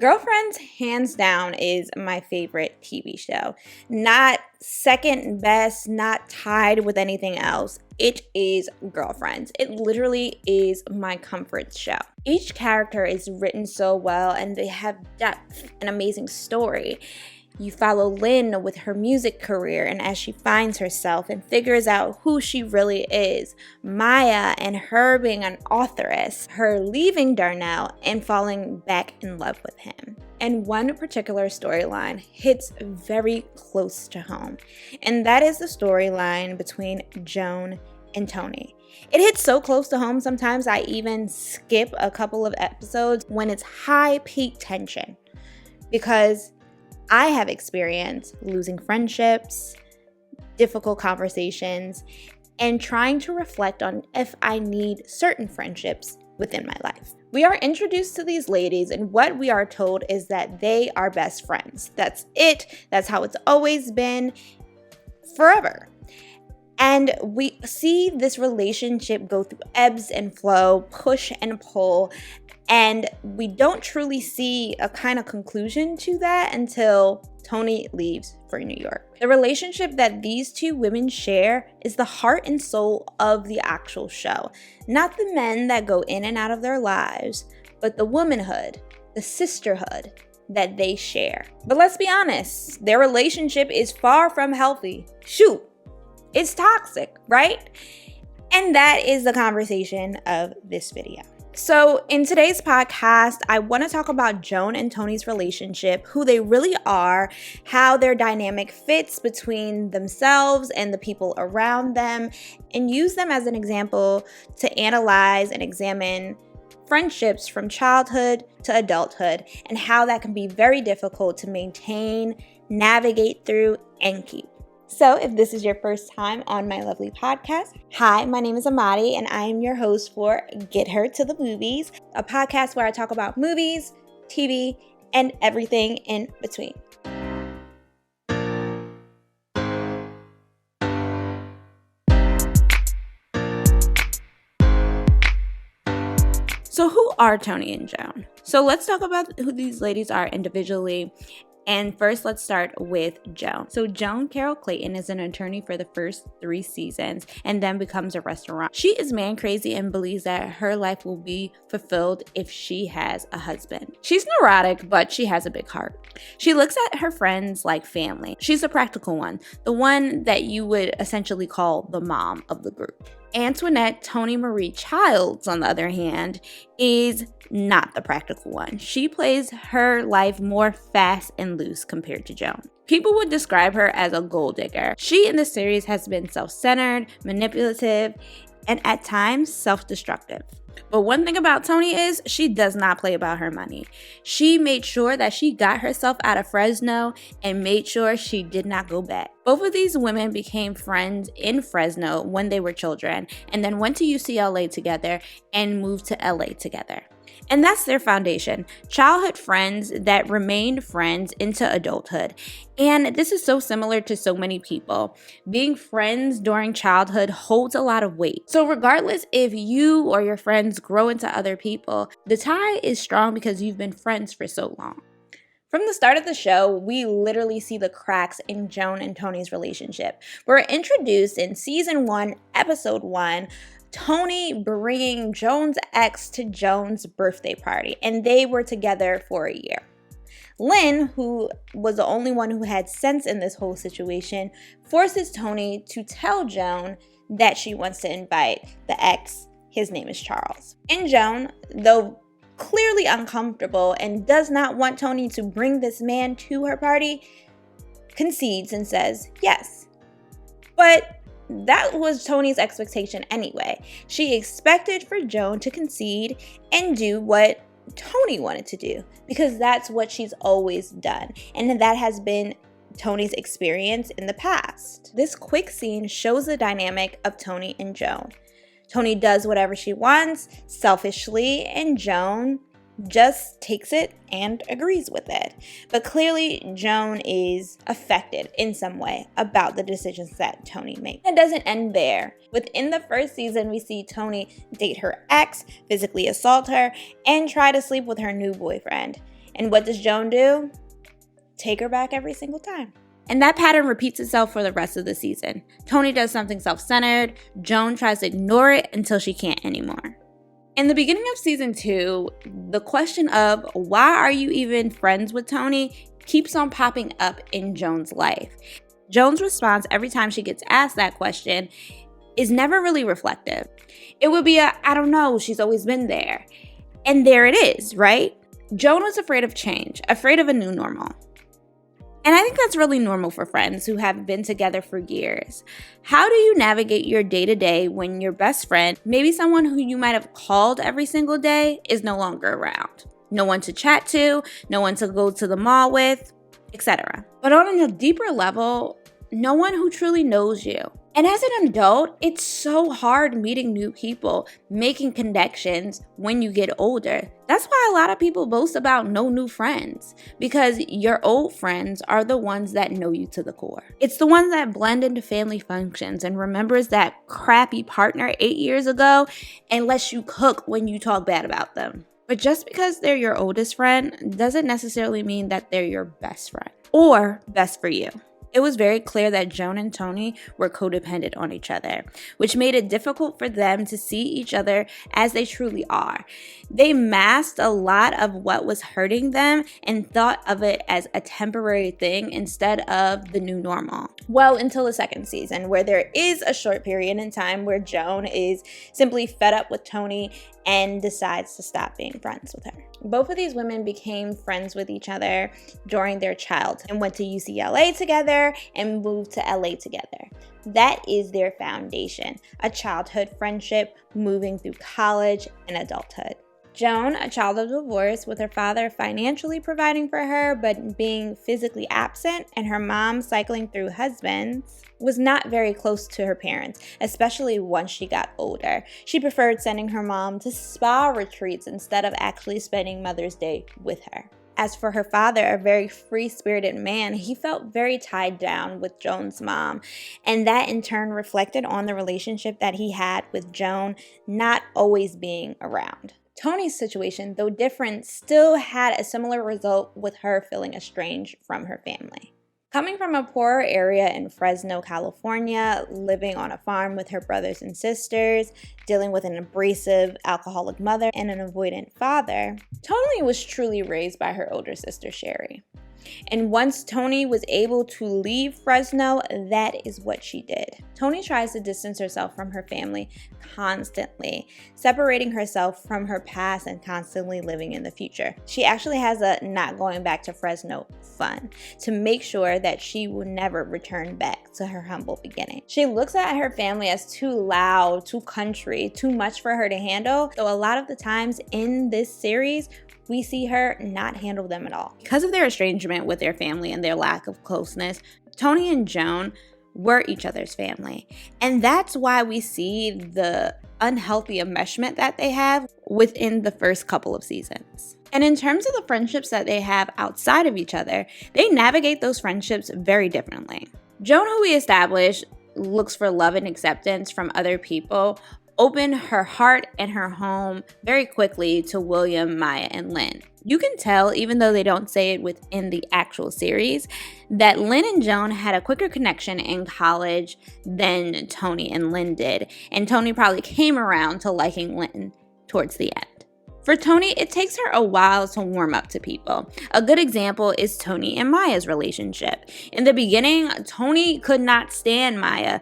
Girlfriends, hands down, is my favorite TV show. Not second best, not tied with anything else. It is Girlfriends. It literally is my comfort show. Each character is written so well and they have depth, an amazing story. You follow Lynn with her music career and as she finds herself and figures out who she really is. Maya and her being an authoress, her leaving Darnell and falling back in love with him. And one particular storyline hits very close to home, and that is the storyline between Joan and Toni. It hits so close to home sometimes I even skip a couple of episodes when it's high peak tension, because I have experienced losing friendships, difficult conversations, and trying to reflect on if I need certain friendships within my life. We are introduced to these ladies, and what we are told is that they are best friends. That's it. That's how it's always been forever. And we see this relationship go through ebbs and flow, push and pull, and we don't truly see a kind of conclusion to that until Toni leaves for New York. The relationship that these two women share is the heart and soul of the actual show. Not the men that go in and out of their lives, but the womanhood, the sisterhood that they share. But let's be honest, their relationship is far from healthy. Shoot, it's toxic, right? And that is the conversation of this video. So in today's podcast, I want to talk about Joan and Toni's relationship, who they really are, how their dynamic fits between themselves and the people around them, and use them as an example to analyze and examine friendships from childhood to adulthood and how that can be very difficult to maintain, navigate through, and keep. So if this is your first time on my lovely podcast, hi, my name is Amadi and I am your host for Get Her to the Movies, a podcast where I talk about movies, TV, and everything in between. So who are Toni and Joan? So let's talk about who these ladies are individually. And first, let's start with Joan. So Joan Carol Clayton is an attorney for the first 3 seasons and then becomes a restaurant. She is man crazy and believes that her life will be fulfilled if she has a husband. She's neurotic, but she has a big heart. She looks at her friends like family. She's a practical one, the one that you would essentially call the mom of the group. Antoinette Toni Marie Childs, on the other hand, is not the practical one. She plays her life more fast and loose compared to Joan. People would describe her as a gold digger. She in the series has been self-centered, manipulative, and at times self-destructive. But one thing about Toni is she does not play about her money. She made sure that she got herself out of Fresno and made sure she did not go back. Both of these women became friends in Fresno when they were children and then went to UCLA together and moved to LA together. And that's their foundation, childhood friends that remained friends into adulthood. And this is so similar to so many people. Being friends during childhood holds a lot of weight. So regardless if you or your friends grow into other people, the tie is strong because you've been friends for so long. From the start of the show, we literally see the cracks in Joan and Toni's relationship. We're introduced in season 1, episode 1, Toni bringing Joan's ex to Joan's birthday party, and they were together for a year. Lynn, who was the only one who had sense in this whole situation, forces Toni to tell Joan that she wants to invite the ex. His name is Charles. And Joan, though clearly uncomfortable and does not want Toni to bring this man to her party, concedes and says yes. But that was Toni's expectation anyway. She expected for Joan to concede and do what Toni wanted to do because that's what she's always done. And that has been Toni's experience in the past. This quick scene shows the dynamic of Toni and Joan. Toni does whatever she wants selfishly, and Joan just takes it and agrees with it. But clearly, Joan is affected in some way about the decisions that Toni makes. It doesn't end there. Within the first season, we see Toni date her ex, physically assault her, and try to sleep with her new boyfriend. And what does Joan do? Take her back every single time. And that pattern repeats itself for the rest of the season. Toni does something self-centered. Joan tries to ignore it until she can't anymore. In the beginning of season 2, the question of why are you even friends with Toni keeps on popping up in Joan's life. Joan's response every time she gets asked that question is never really reflective. It would be I don't know, she's always been there. And there it is, right? Joan was afraid of change, afraid of a new normal. And I think that's really normal for friends who have been together for years. How do you navigate your day-to-day when your best friend, maybe someone who you might have called every single day, is no longer around? No one to chat to, no one to go to the mall with, etc. But on a deeper level, no one who truly knows you. And as an adult, it's so hard meeting new people, making connections when you get older. That's why a lot of people boast about no new friends, because your old friends are the ones that know you to the core. It's the ones that blend into family functions and remembers that crappy partner 8 years ago and lets you cook when you talk bad about them. But just because they're your oldest friend doesn't necessarily mean that they're your best friend or best for you. It was very clear that Joan and Toni were codependent on each other, which made it difficult for them to see each other as they truly are. They masked a lot of what was hurting them and thought of it as a temporary thing instead of the new normal. Well, until the second season, where there is a short period in time where Joan is simply fed up with Toni and decides to stop being friends with her. Both of these women became friends with each other during their childhood and went to UCLA together and moved to LA together. That is their foundation, a childhood friendship moving through college and adulthood. Joan, a child of divorce, with her father financially providing for her but being physically absent, and her mom cycling through husbands, was not very close to her parents, especially once she got older. She preferred sending her mom to spa retreats instead of actually spending Mother's Day with her. As for her father, a very free-spirited man, he felt very tied down with Joan's mom, and that in turn reflected on the relationship that he had with Joan not always being around. Toni's situation, though different, still had a similar result with her feeling estranged from her family. Coming from a poorer area in Fresno, California, living on a farm with her brothers and sisters, dealing with an abrasive, alcoholic mother and an avoidant father, Toni was truly raised by her older sister, Sherry. And once Toni was able to leave Fresno, that is what she did. Toni tries to distance herself from her family constantly, separating herself from her past and constantly living in the future. She actually has a not going back to Fresno fund to make sure that she will never return back to her humble beginning. She looks at her family as too loud, too country, too much for her to handle. So a lot of the times in this series, we see her not handle them at all. Because of their estrangement with their family and their lack of closeness, Toni and Joan were each other's family. And that's why we see the unhealthy enmeshment that they have within the first couple of seasons. And in terms of the friendships that they have outside of each other, they navigate those friendships very differently. Joan, who we established, looks for love and acceptance from other people, opened her heart and her home very quickly to William, Maya, and Lynn. You can tell, even though they don't say it within the actual series, that Lynn and Joan had a quicker connection in college than Toni and Lynn did, and Toni probably came around to liking Lynn towards the end. For Toni, it takes her a while to warm up to people. A good example is Toni and Maya's relationship. In the beginning, Toni could not stand Maya.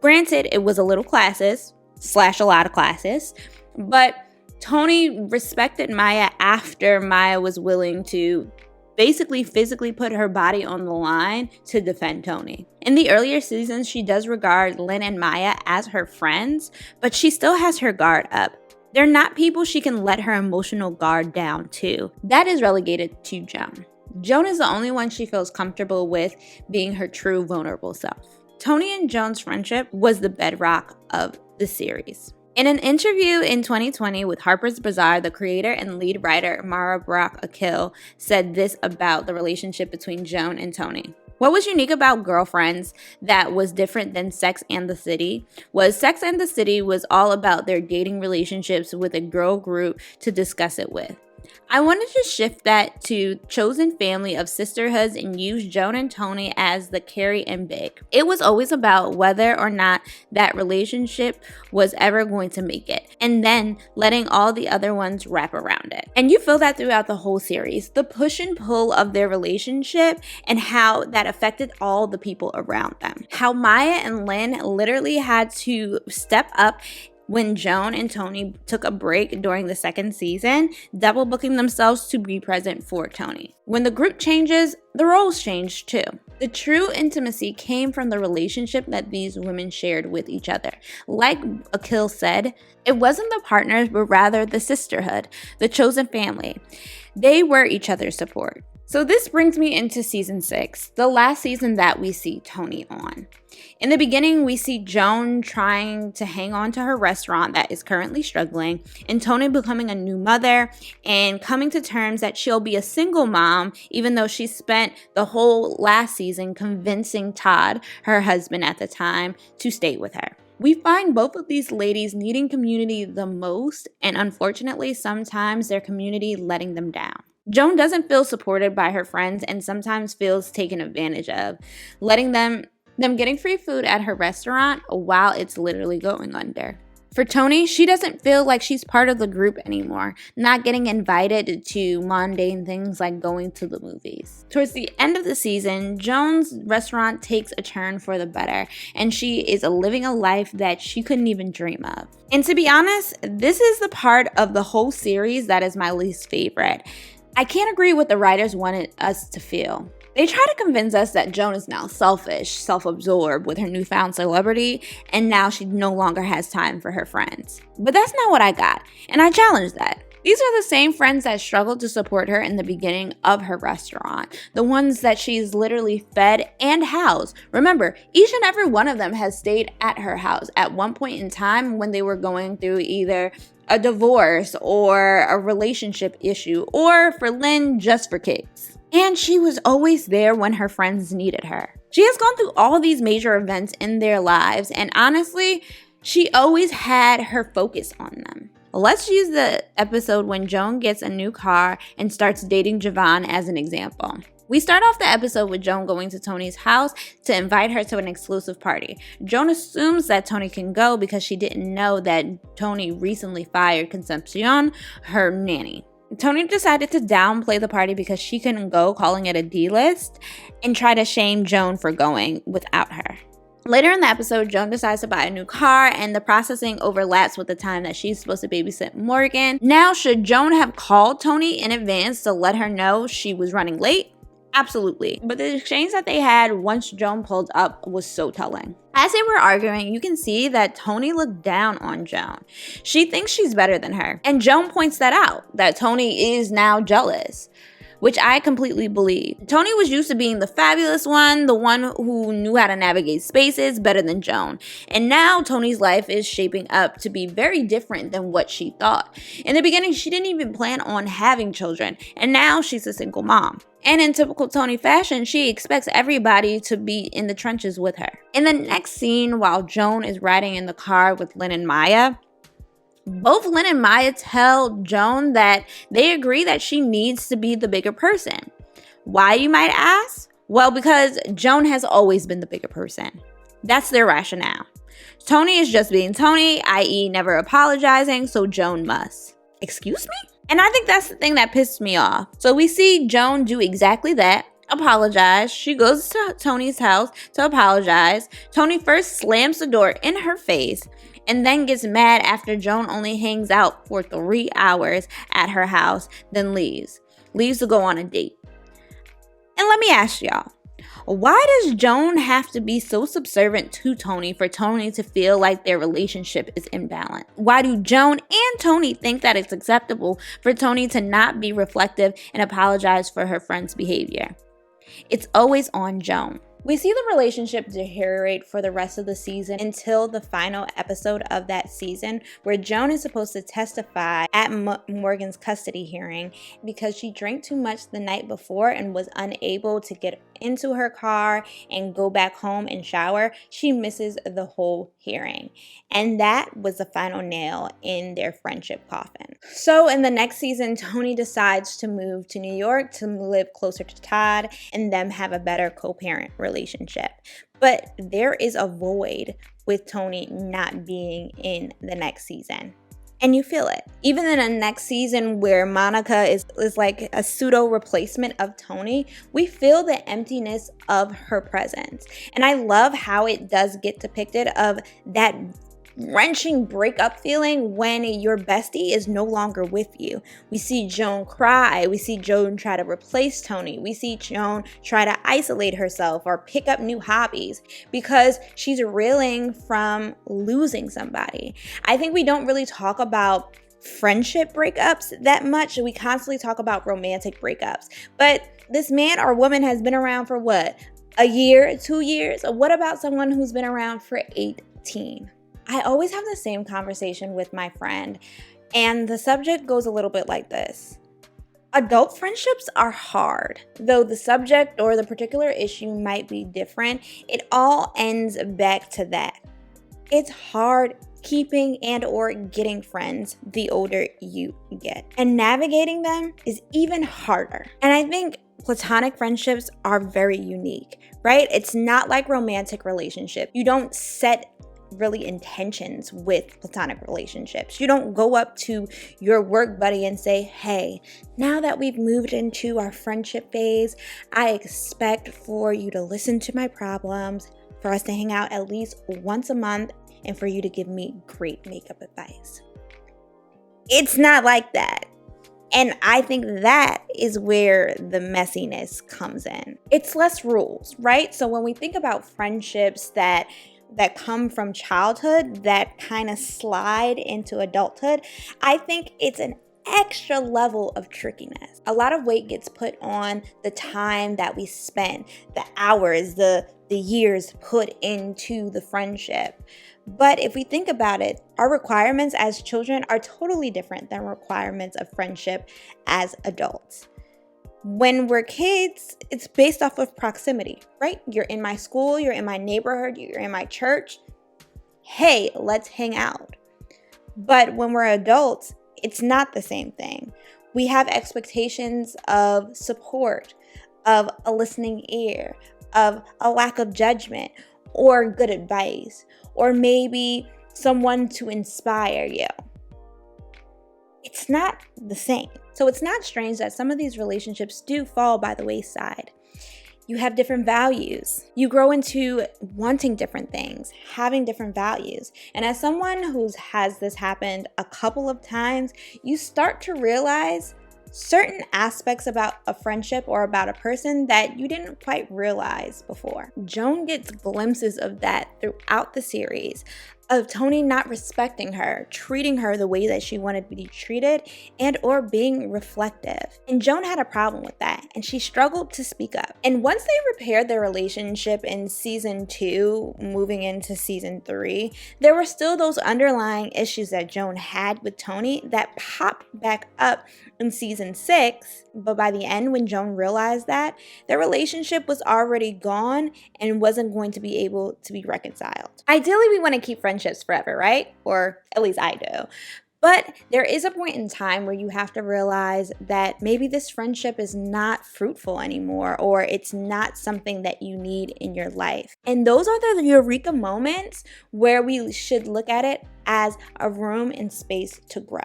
Granted, it was a little classist, / a lot of classes, but Toni respected Maya after Maya was willing to basically physically put her body on the line to defend Toni. In the earlier seasons, she does regard Lynn and Maya as her friends, but she still has her guard up. They're not people she can let her emotional guard down to. That is relegated to Joan. Joan is the only one she feels comfortable with being her true vulnerable self. Toni and Joan's friendship was the bedrock of the series. In an interview in 2020 with Harper's Bazaar, the creator and lead writer Mara Brock Akil said this about the relationship between Joan and Toni. What was unique about Girlfriends that was different than Sex and the City was Sex and the City was all about their dating relationships with a girl group to discuss it with. I wanted to shift that to chosen family of sisterhoods and use Joan and Toni as the Carrie and Big. It was always about whether or not that relationship was ever going to make it, and then letting all the other ones wrap around it. And you feel that throughout the whole series, the push and pull of their relationship and how that affected all the people around them. How Maya and Lynn literally had to step up when Joan and Toni took a break during the second season, double booking themselves to be present for Toni. When the group changes, the roles change too. The true intimacy came from the relationship that these women shared with each other. Like Akil said, it wasn't the partners, but rather the sisterhood, the chosen family. They were each other's support. So this brings me into season 6, the last season that we see Toni on. In the beginning, we see Joan trying to hang on to her restaurant that is currently struggling, and Toni becoming a new mother and coming to terms that she'll be a single mom, even though she spent the whole last season convincing Todd, her husband at the time, to stay with her. We find both of these ladies needing community the most, and unfortunately, sometimes their community letting them down. Joan doesn't feel supported by her friends and sometimes feels taken advantage of, letting them getting free food at her restaurant while it's literally going under. For Toni, she doesn't feel like she's part of the group anymore, not getting invited to mundane things like going to the movies. Towards the end of the season, Joan's restaurant takes a turn for the better, and she is living a life that she couldn't even dream of. And to be honest, this is the part of the whole series that is my least favorite. I can't agree with the writers wanted us to feel. They try to convince us that Joan is now selfish, self-absorbed with her newfound celebrity, and now she no longer has time for her friends. But that's not what I got, and I challenge that. These are the same friends that struggled to support her in the beginning of her restaurant, the ones that she's literally fed and housed. Remember, each and every one of them has stayed at her house at one point in time when they were going through either a divorce or a relationship issue, or for Lynn, just for kicks. And she was always there when her friends needed her. She has gone through all these major events in their lives, and honestly, she always had her focus on them. Let's use the episode when Joan gets a new car and starts dating Javon as an example. We start off the episode with Joan going to Toni's house to invite her to an exclusive party. Joan assumes that Toni can go because she didn't know that Toni recently fired Concepcion, her nanny. Toni decided to downplay the party because she couldn't go, calling it a D-list, and try to shame Joan for going without her. Later in the episode, Joan decides to buy a new car, and the processing overlaps with the time that she's supposed to babysit Morgan. Now, should Joan have called Toni in advance to let her know she was running late? Absolutely. But the exchange that they had once Joan pulled up was so telling. As they were arguing, you can see that Toni looked down on Joan. She thinks she's better than her. And Joan points that out, that Toni is now jealous, which I completely believe. Toni was used to being the fabulous one, the one who knew how to navigate spaces better than Joan. And now Toni's life is shaping up to be very different than what she thought. In the beginning, she didn't even plan on having children, and now she's a single mom. And in typical Toni fashion, she expects everybody to be in the trenches with her. In the next scene, while Joan is riding in the car with Lynn and Maya, both Lynn and Maya tell Joan that they agree that she needs to be the bigger person. Why, you might ask? Well, because Joan has always been the bigger person. That's their rationale. Toni is just being Toni, i.e. never apologizing, so Joan must. Excuse me? And I think that's the thing that pissed me off. So we see Joan do exactly that, apologize. She goes to Toni's house to apologize. Toni first slams the door in her face and then gets mad after Joan only hangs out for 3 hours at her house, then leaves to go on a date. And let me ask y'all, why does Joan have to be so subservient to Toni for Toni to feel like their relationship is imbalanced? Why do Joan and Toni think that it's acceptable for Toni to not be reflective and apologize for her friend's behavior? It's always on Joan. We see the relationship deteriorate for the rest of the season until the final episode of that season, where Joan is supposed to testify at Morgan's custody hearing because she drank too much the night before and was unable to get into her car and go back home and shower. She misses the whole hearing. And that was the final nail in their friendship coffin. So in the next season, Toni decides to move to New York to live closer to Todd and them have a better co-parent relationship. But there is a void with Toni not being in the next season. And you feel it. Even in the next season where Monica is like a pseudo replacement of Toni, we feel the emptiness of her presence. And I love how it does get depicted of that wrenching breakup feeling when your bestie is no longer with you. We see Joan cry. We see Joan try to replace Toni. We see Joan try to isolate herself or pick up new hobbies because she's reeling from losing somebody. I think we don't really talk about friendship breakups that much. We constantly talk about romantic breakups. But this man or woman has been around for what? A year, 2 years? Or what about someone who's been around for 18? I always have the same conversation with my friend, and the subject goes a little bit like this. Adult friendships are hard. Though the subject or the particular issue might be different, it all ends back to that. It's hard keeping and or getting friends the older you get. And navigating them is even harder. And I think platonic friendships are very unique, right? It's not like romantic relationships. You don't set really intentions with platonic relationships. You don't go up to your work buddy and say, hey, now that we've moved into our friendship phase, I expect for you to listen to my problems, for us to hang out at least once a month, and for you to give me great makeup advice. It's not like that. And I think that is where the messiness comes in. It's less rules, right? So when we think about friendships that come from childhood that kind of slide into adulthood, I think it's an extra level of trickiness. A lot of weight gets put on the time that we spend, the hours, the years put into the friendship. But if we think about it, our requirements as children are totally different than requirements of friendship as adults. When we're kids, it's based off of proximity, right? You're in my school, you're in my neighborhood, you're in my church. Hey, let's hang out. But when we're adults, it's not the same thing. We have expectations of support, of a listening ear, of a lack of judgment, or good advice, or maybe someone to inspire you. It's not the same. So it's not strange that some of these relationships do fall by the wayside. You have different values. You grow into wanting different things, having different values. And as someone who has this happened a couple of times, you start to realize certain aspects about a friendship or about a person that you didn't quite realize before. Joan gets glimpses of that throughout the series, of Toni not respecting her, treating her the way that she wanted to be treated, and or being reflective. And Joan had a problem with that, and she struggled to speak up. And once they repaired their relationship in season 2, moving into season 3, there were still those underlying issues that Joan had with Toni that popped back up in season 6. But by the end, when Joan realized that, their relationship was already gone and wasn't going to be able to be reconciled. Ideally, we want to keep friendships forever, right? Or at least I do. But there is a point in time where you have to realize that maybe this friendship is not fruitful anymore, or it's not something that you need in your life. And those are the eureka moments where we should look at it as a room and space to grow.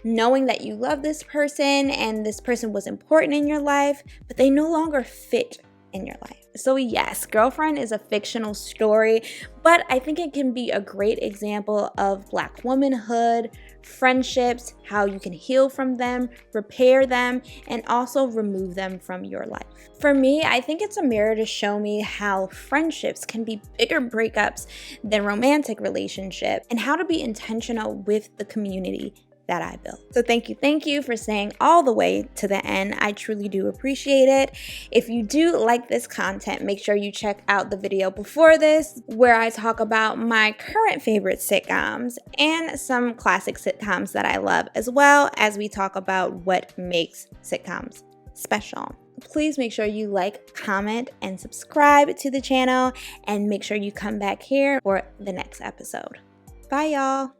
Knowing that you love this person and this person was important in your life, but they no longer fit in your life. So yes, Girlfriend is a fictional story, but I think it can be a great example of Black womanhood, friendships, how you can heal from them, repair them, and also remove them from your life. For me, I think it's a mirror to show me how friendships can be bigger breakups than romantic relationships, and how to be intentional with the community that I built. So thank you for staying all the way to the end. I truly do appreciate it. If you do like this content, make sure you check out the video before this where I talk about my current favorite sitcoms and some classic sitcoms that I love, as well as we talk about what makes sitcoms special. Please make sure you like, comment, and subscribe to the channel, and make sure you come back here for the next episode. Bye, y'all.